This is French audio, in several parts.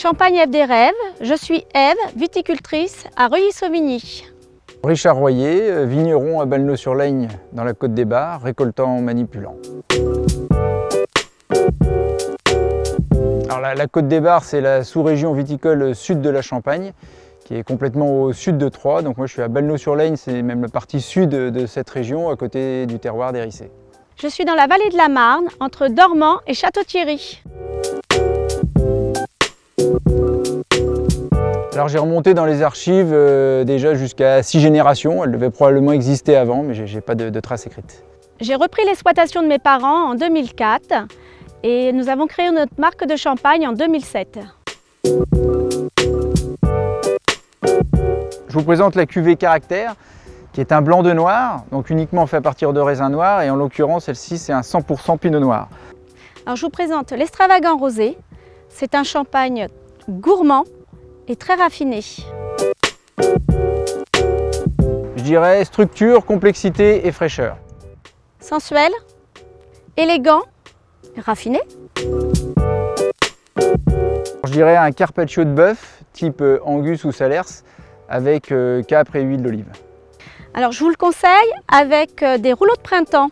Champagne Ève des rêves, je suis Ève, viticultrice à Reuilly-Sauvigny. Richard Royer, vigneron à Balneau-sur-Laigne dans la Côte des Bars, récoltant manipulant. Alors la Côte des Bars, c'est la sous-région viticole sud de la Champagne, qui est complètement au sud de Troyes. Donc moi je suis à Balneau-sur-Laigne, c'est même la partie sud de cette région, à côté du terroir d'Hérissé. Je suis dans la vallée de la Marne, entre Dormans et Château-Thierry. Alors j'ai remonté dans les archives déjà jusqu'à 6 générations. Elles devaient probablement exister avant, mais j'ai pas de traces écrites. J'ai repris l'exploitation de mes parents en 2004 et nous avons créé notre marque de champagne en 2007. Je vous présente la cuvée Caractère, qui est un blanc de noir, donc uniquement fait à partir de raisins noirs, et en l'occurrence celle-ci c'est un 100% pinot noir. Alors je vous présente l'Extravagant Rosé. C'est un champagne gourmand et très raffiné. Je dirais structure, complexité et fraîcheur. Sensuel, élégant, raffiné. Je dirais un carpaccio de bœuf type Angus ou Salers avec capre et huile d'olive. Alors je vous le conseille avec des rouleaux de printemps.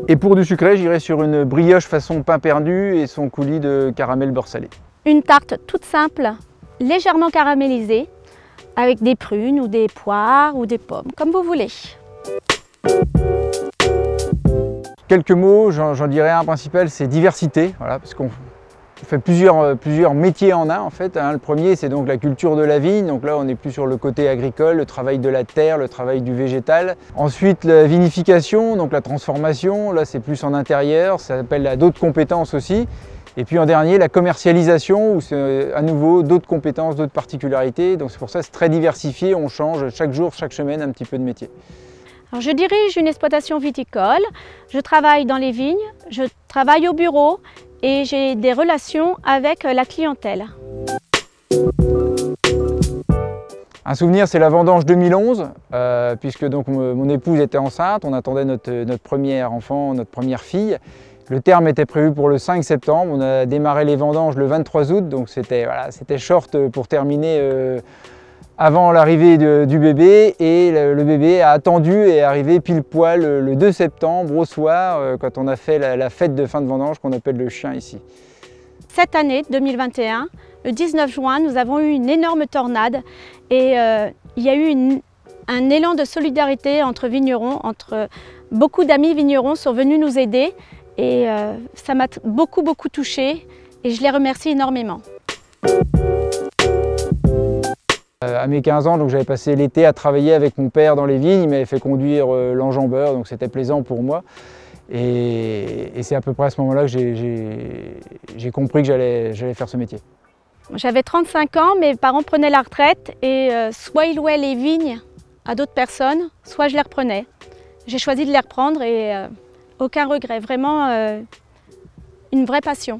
Et pour du sucré, j'irai sur une brioche façon pain perdu et son coulis de caramel beurre salé. Une tarte toute simple, légèrement caramélisée, avec des prunes ou des poires ou des pommes, comme vous voulez. Quelques mots, j'en dirais un principal, c'est diversité, voilà, parce qu'on fait plusieurs métiers en un en fait. Le premier, c'est donc la culture de la vigne, donc là on est plus sur le côté agricole, le travail de la terre, le travail du végétal. Ensuite la vinification, donc la transformation, là c'est plus en intérieur, ça appelle à d'autres compétences aussi. Et puis en dernier, la commercialisation, où c'est à nouveau d'autres compétences, d'autres particularités. Donc c'est pour ça que c'est très diversifié, on change chaque jour, chaque semaine un petit peu de métier. Alors, je dirige une exploitation viticole, je travaille dans les vignes, je travaille au bureau et j'ai des relations avec la clientèle. Un souvenir, c'est la vendange 2011, puisque donc mon épouse était enceinte, on attendait notre premier enfant, notre première fille. Le terme était prévu pour le 5 septembre, on a démarré les vendanges le 23 août, donc c'était short pour terminer avant l'arrivée du bébé, et le bébé a attendu et est arrivé pile poil le 2 septembre au soir, quand on a fait la fête de fin de vendange qu'on appelle le chien ici. Cette année 2021, le 19 juin, nous avons eu une énorme tornade et il y a eu un élan de solidarité entre vignerons, beaucoup d'amis vignerons sont venus nous aider et ça m'a beaucoup touchée et je les remercie énormément. À mes 15 ans, j'avais passé l'été à travailler avec mon père dans les vignes, il m'avait fait conduire l'enjambeur, donc c'était plaisant pour moi. Et c'est à peu près à ce moment-là que j'ai compris que j'allais faire ce métier. J'avais 35 ans, mes parents prenaient la retraite et soit ils louaient les vignes à d'autres personnes, soit je les reprenais. J'ai choisi de les reprendre et aucun regret, vraiment une vraie passion.